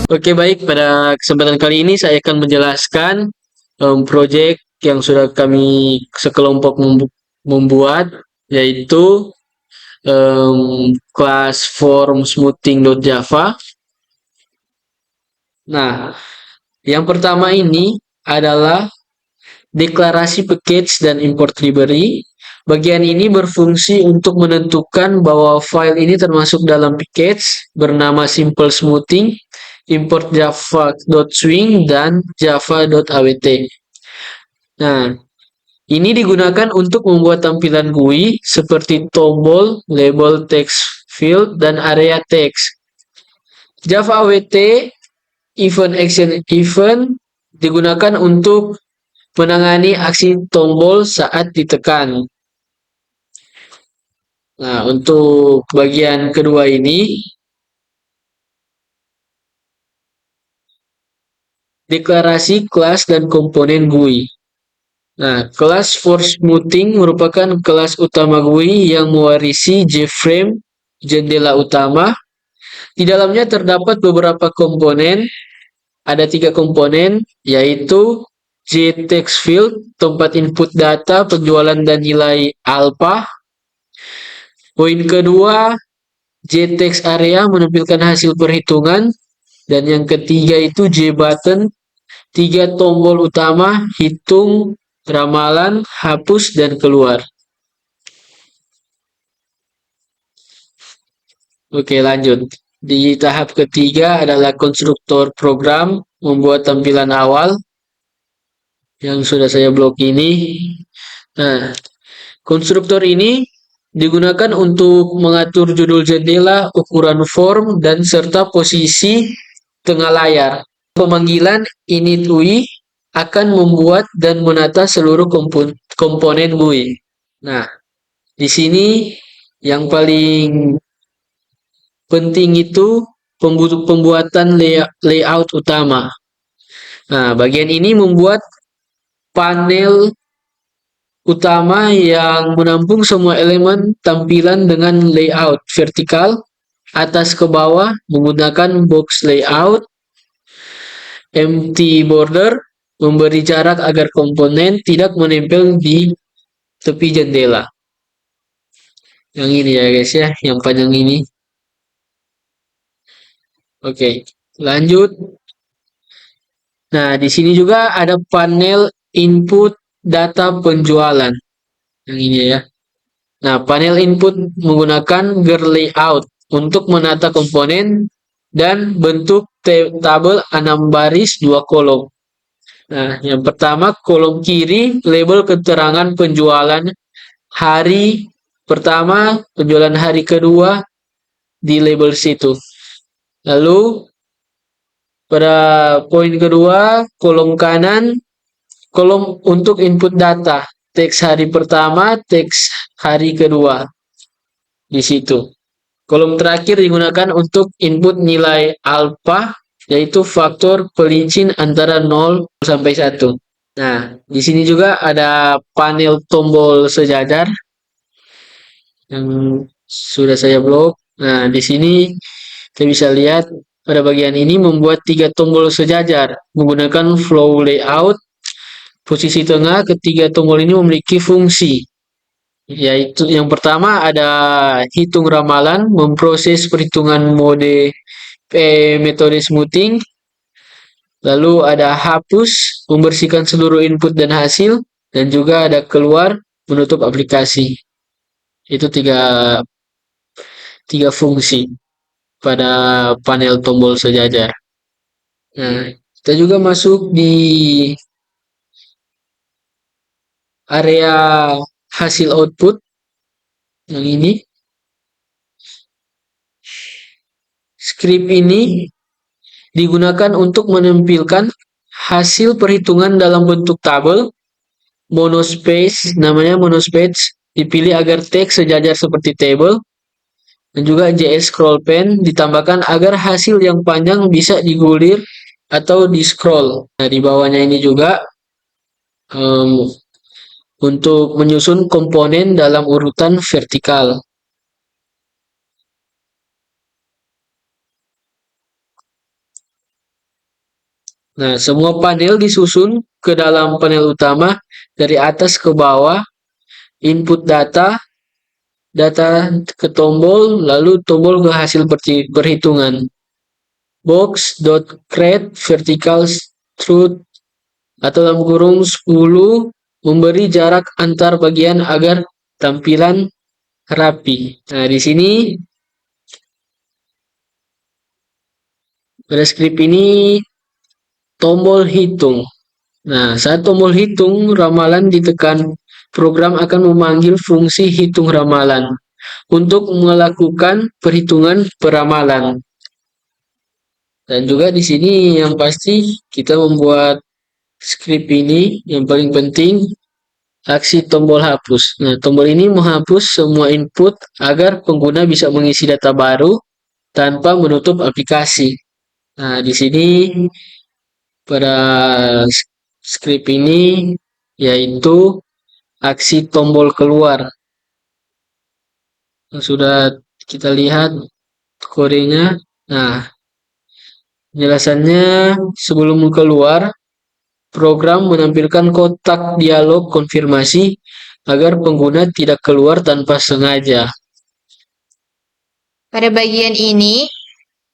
Oke, baik. Pada kesempatan kali ini saya akan menjelaskan proyek yang sudah kami sekelompok membuat, yaitu kelas form smoothing.java. Nah, yang pertama ini adalah deklarasi package dan import library. Bagian ini berfungsi untuk menentukan bahwa file ini termasuk dalam package bernama simple smoothing, import java.swing, dan java.awt. Nah, ini digunakan untuk membuat tampilan GUI seperti tombol, label text field, dan area text. Java awt event action event digunakan untuk menangani aksi tombol saat ditekan. Nah, untuk bagian kedua ini, deklarasi kelas dan komponen GUI. Nah, kelas for smoothing merupakan kelas utama GUI yang mewarisi JFrame, jendela utama. Di dalamnya terdapat beberapa komponen. Ada 3 komponen, yaitu JTextField, tempat input data, penjualan, dan nilai alpha. Poin kedua, JTextArea menampilkan hasil perhitungan. Dan yang ketiga itu JButton, 3 tombol utama, hitung, ramalan, hapus, dan keluar. Oke, lanjut. Di tahap ketiga adalah konstruktor program, membuat tampilan awal yang sudah saya blok ini. Nah, konstruktor ini digunakan untuk mengatur judul jendela, ukuran form, dan serta posisi tengah layar. Pemanggilan init UI akan membuat dan menata seluruh komponen GUI. Nah, di sini yang paling penting itu pembuatan layout utama. Nah, bagian ini membuat panel utama yang menampung semua elemen tampilan dengan layout vertikal atas ke bawah menggunakan box layout, empty border, memberi jarak agar komponen tidak menempel di tepi jendela. Yang ini ya guys ya, yang panjang ini. Oke, lanjut. Nah, di sini juga ada panel input data penjualan. Yang ini ya. Nah, panel input menggunakan girl layout untuk menata komponen dan bentuk tabel 6 baris 2 kolom. Nah, yang pertama kolom kiri label keterangan penjualan hari pertama, penjualan hari kedua di label situ. Lalu pada poin kedua, kolom kanan, kolom untuk input data, teks hari pertama, teks hari kedua di situ. Kolom terakhir digunakan untuk input nilai alpha, yaitu faktor pelicin antara 0 sampai 1. Nah, di sini juga ada panel tombol sejajar yang sudah saya blok. Nah, di sini kita bisa lihat pada bagian ini membuat 3 tombol sejajar menggunakan flow layout. Posisi tengah ketiga tombol ini memiliki fungsi, yaitu yang pertama ada hitung ramalan, memproses perhitungan metode smoothing. Lalu ada hapus, membersihkan seluruh input dan hasil, dan juga ada keluar, menutup aplikasi. Itu tiga fungsi pada panel tombol sejajar. Nah, kita juga masuk di area hasil output yang ini. Script ini digunakan untuk menampilkan hasil perhitungan dalam bentuk tabel. Monospace, namanya monospace, dipilih agar teks sejajar seperti table. Dan juga JS scroll pen ditambahkan agar hasil yang panjang bisa digulir atau di scroll. Nah, di bawahnya ini juga untuk menyusun komponen dalam urutan vertikal. Nah, semua panel disusun ke dalam panel utama dari atas ke bawah, input data, data ke tombol, lalu tombol ke hasil perhitungan. Box.create vertical truth atau dalam kurung 10 memberi jarak antar bagian agar tampilan rapi. Nah, di sini pada script ini tombol hitung. Nah, saat tombol hitung ramalan ditekan, program akan memanggil fungsi hitung ramalan untuk melakukan perhitungan peramalan. Dan juga di sini yang pasti kita membuat script ini yang paling penting aksi tombol hapus. Nah, tombol ini menghapus semua input agar pengguna bisa mengisi data baru tanpa menutup aplikasi. Nah, di sini pada script ini yaitu aksi tombol keluar. Yang sudah kita lihat kodenya. Nah, penjelasannya sebelum keluar, program menampilkan kotak dialog konfirmasi agar pengguna tidak keluar tanpa sengaja. Pada bagian ini,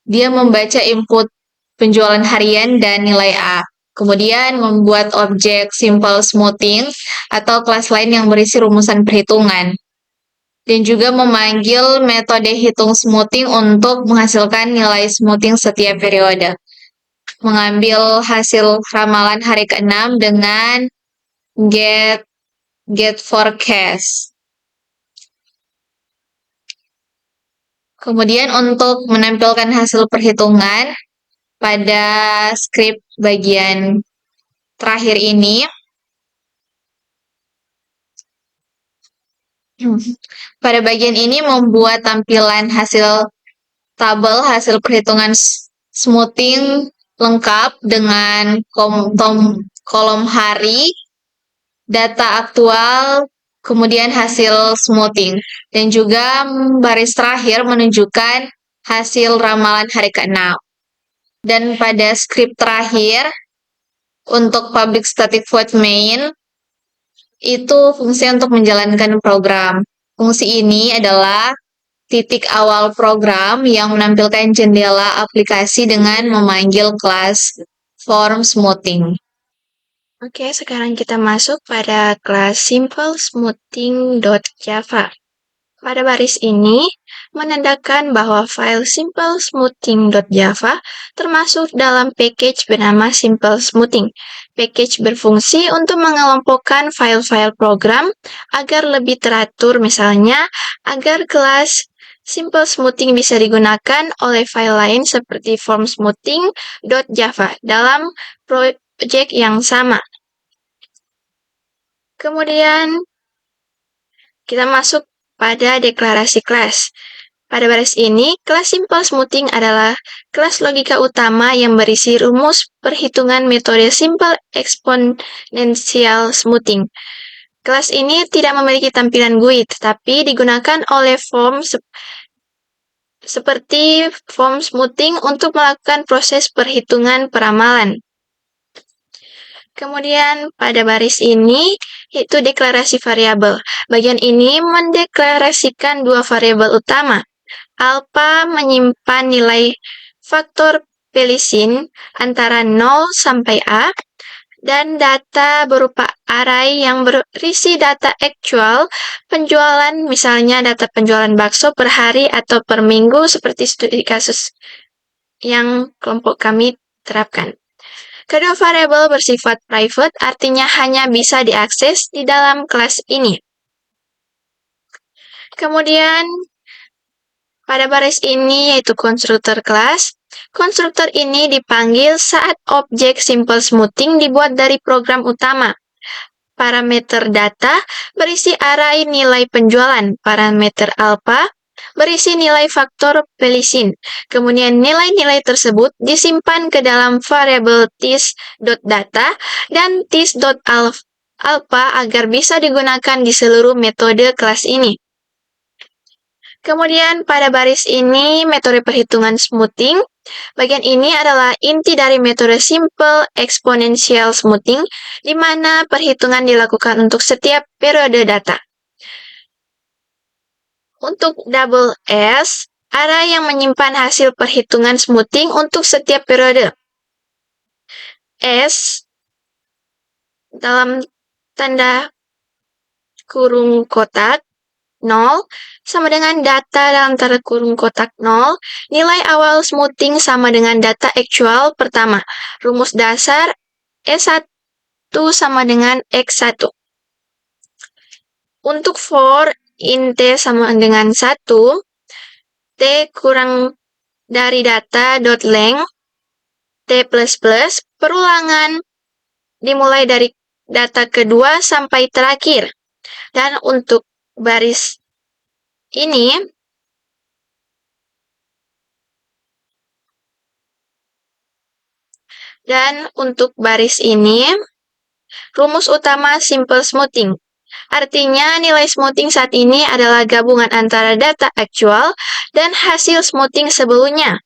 dia membaca input penjualan harian dan nilai A. Kemudian membuat objek simple smoothing atau kelas lain yang berisi rumusan perhitungan. Dan juga memanggil metode hitung smoothing untuk menghasilkan nilai smoothing setiap periode. Mengambil hasil ramalan hari ke-6 dengan get forecast. Kemudian untuk menampilkan hasil perhitungan pada script bagian terakhir ini, pada bagian ini membuat tampilan hasil tabel hasil perhitungan smoothing lengkap dengan kolom hari, data aktual, kemudian hasil smoothing. Dan juga baris terakhir menunjukkan hasil ramalan hari ke-6. Dan pada script terakhir, untuk public static void main, itu fungsi untuk menjalankan program. Fungsi ini adalah titik awal program yang menampilkan jendela aplikasi dengan memanggil kelas form smoothing. Oke, sekarang kita masuk pada kelas simple smoothing.java. Pada baris ini menandakan bahwa file simple smoothing.java termasuk dalam package bernama simple smoothing. Package berfungsi untuk mengelompokkan file-file program agar lebih teratur, misalnya agar kelas simple smoothing bisa digunakan oleh file lain seperti form smoothing.java dalam project yang sama. Kemudian kita masuk pada deklarasi kelas. Pada baris ini, kelas simple smoothing adalah kelas logika utama yang berisi rumus perhitungan metode simple exponential smoothing. Kelas ini tidak memiliki tampilan GUI, tetapi digunakan oleh form seperti form smoothing untuk melakukan proses perhitungan peramalan. Kemudian pada baris ini yaitu deklarasi variabel. Bagian ini mendeklarasikan dua variabel utama. Alpha menyimpan nilai faktor Pelicin antara 0 sampai A, dan data berupa array yang berisi data actual penjualan, misalnya data penjualan bakso per hari atau per minggu seperti studi kasus yang kelompok kami terapkan. Kedua variabel bersifat private, artinya hanya bisa diakses di dalam kelas ini. Kemudian, pada baris ini yaitu konstruktor kelas. Konstruktor ini dipanggil saat objek simple smoothing dibuat dari program utama. Parameter data berisi array nilai penjualan. Parameter alpha berisi nilai faktor Pelicin. Kemudian nilai-nilai tersebut disimpan ke dalam variabel tis.data dan tis.alpha agar bisa digunakan di seluruh metode kelas ini. Kemudian pada baris ini metode perhitungan smoothing Bagian ini adalah inti dari metode simple exponential smoothing, di mana perhitungan dilakukan untuk setiap periode data. Untuk double S, array yang menyimpan hasil perhitungan smoothing untuk setiap periode. S dalam tanda kurung kotak 0 sama dengan data dalam tanda kurung kotak 0, nilai awal smoothing sama dengan data actual pertama. Rumus dasar S1 sama dengan X1. Untuk for in T sama dengan 1, T kurang dari data dot length T++, perulangan dimulai dari data kedua sampai terakhir. Dan untuk baris ini, rumus utama simple smoothing. Artinya nilai smoothing saat ini adalah gabungan antara data aktual dan hasil smoothing sebelumnya.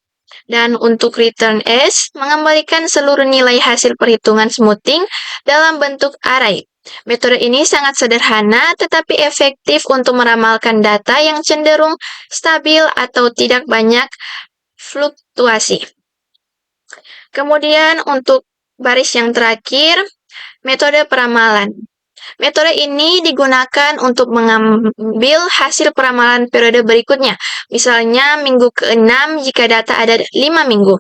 Dan untuk return S, mengembalikan seluruh nilai hasil perhitungan smoothing dalam bentuk array. Metode ini sangat sederhana tetapi efektif untuk meramalkan data yang cenderung stabil atau tidak banyak fluktuasi. Kemudian untuk baris yang terakhir, metode peramalan. Metode ini digunakan untuk mengambil hasil peramalan periode berikutnya. Misalnya minggu ke-6 jika data ada 5 minggu.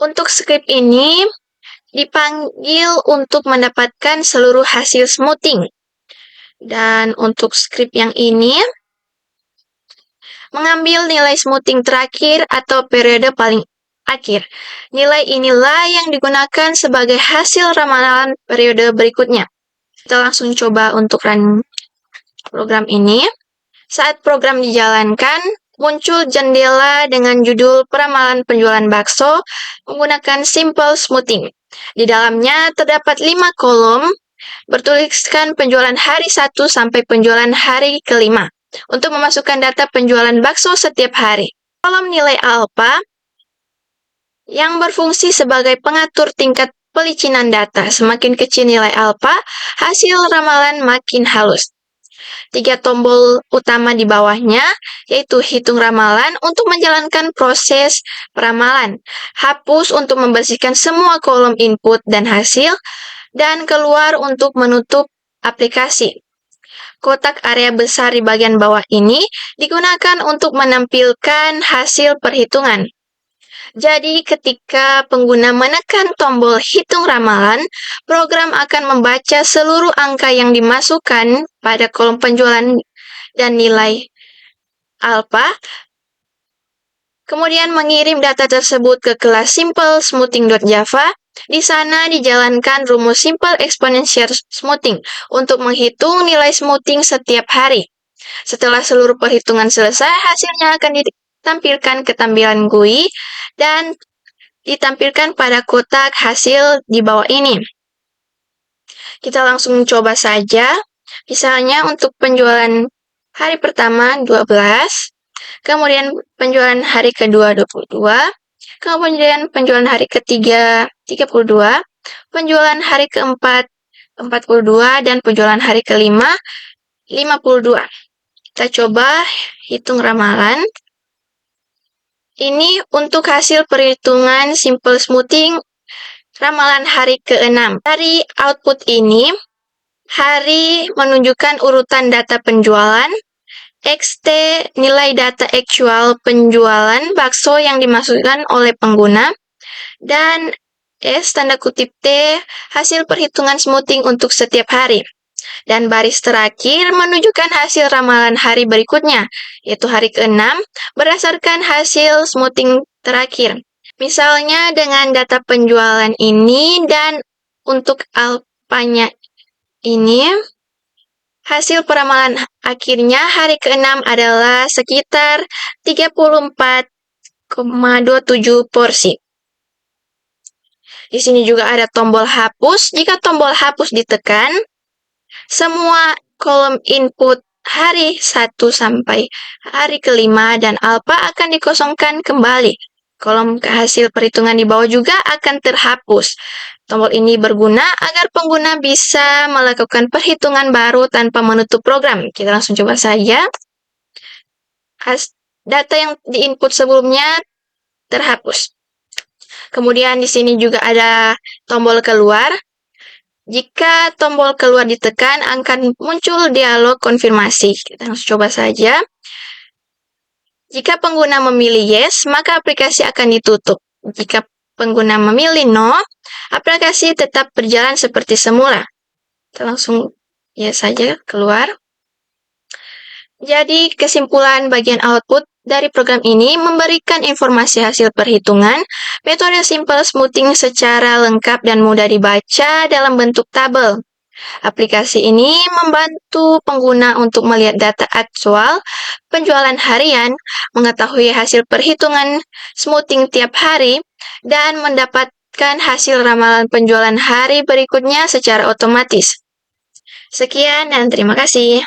Untuk skrip ini dipanggil untuk mendapatkan seluruh hasil smoothing. Dan untuk skrip yang ini mengambil nilai smoothing terakhir atau periode paling akhir. Nilai inilah yang digunakan sebagai hasil ramalan periode berikutnya. Kita langsung coba untuk run program ini. Saat program dijalankan, muncul jendela dengan judul Peramalan Penjualan Bakso menggunakan Simple Smoothing. Di dalamnya terdapat 5 kolom bertuliskan penjualan hari 1 sampai penjualan hari ke-5 untuk memasukkan data penjualan bakso setiap hari. Kolom nilai alpha yang berfungsi sebagai pengatur tingkat pelicinan data. Semakin kecil nilai alpha, hasil ramalan makin halus. 3 tombol utama di bawahnya, yaitu hitung ramalan untuk menjalankan proses peramalan, hapus untuk membersihkan semua kolom input dan hasil, dan keluar untuk menutup aplikasi. Kotak area besar di bagian bawah ini digunakan untuk menampilkan hasil perhitungan. Jadi ketika pengguna menekan tombol hitung ramalan, program akan membaca seluruh angka yang dimasukkan pada kolom penjualan dan nilai alpha, kemudian mengirim data tersebut ke kelas simple smoothing.java. Di sana dijalankan rumus simple exponential smoothing untuk menghitung nilai smoothing setiap hari. Setelah seluruh perhitungan selesai, hasilnya akan ditampilkan ke tampilan GUI dan ditampilkan pada kotak hasil di bawah ini. Kita langsung coba saja. Misalnya untuk penjualan hari pertama 12, kemudian penjualan hari kedua 22, kemudian penjualan hari ketiga 32, penjualan hari keempat 42, dan penjualan hari kelima 52. Kita coba hitung ramalan. Ini untuk hasil perhitungan simple smoothing ramalan hari ke-6. Dari output ini, hari menunjukkan urutan data penjualan, XT nilai data actual penjualan bakso yang dimasukkan oleh pengguna, dan S tanda kutip T hasil perhitungan smoothing untuk setiap hari. Dan baris terakhir menunjukkan hasil ramalan hari berikutnya, yaitu hari ke-6, berdasarkan hasil smoothing terakhir. Misalnya dengan data penjualan ini dan untuk alpanya ini, hasil peramalan akhirnya hari ke-6 adalah sekitar 34,27 porsi. Di sini juga ada tombol hapus. Jika tombol hapus ditekan, semua kolom input hari 1 sampai hari kelima dan alpha akan dikosongkan kembali. Kolom hasil perhitungan di bawah juga akan terhapus. Tombol ini berguna agar pengguna bisa melakukan perhitungan baru tanpa menutup program. Kita langsung coba saja. Data yang diinput sebelumnya terhapus. Kemudian di sini juga ada tombol keluar. Jika tombol keluar ditekan, akan muncul dialog konfirmasi. Kita langsung coba saja. Jika pengguna memilih yes, maka aplikasi akan ditutup. Jika pengguna memilih no, aplikasi tetap berjalan seperti semula. Kita langsung yes saja keluar. Jadi, kesimpulan bagian output dari program ini memberikan informasi hasil perhitungan, metode simple smoothing secara lengkap dan mudah dibaca dalam bentuk tabel. Aplikasi ini membantu pengguna untuk melihat data aktual penjualan harian, mengetahui hasil perhitungan smoothing tiap hari, dan mendapatkan hasil ramalan penjualan hari berikutnya secara otomatis. Sekian dan terima kasih.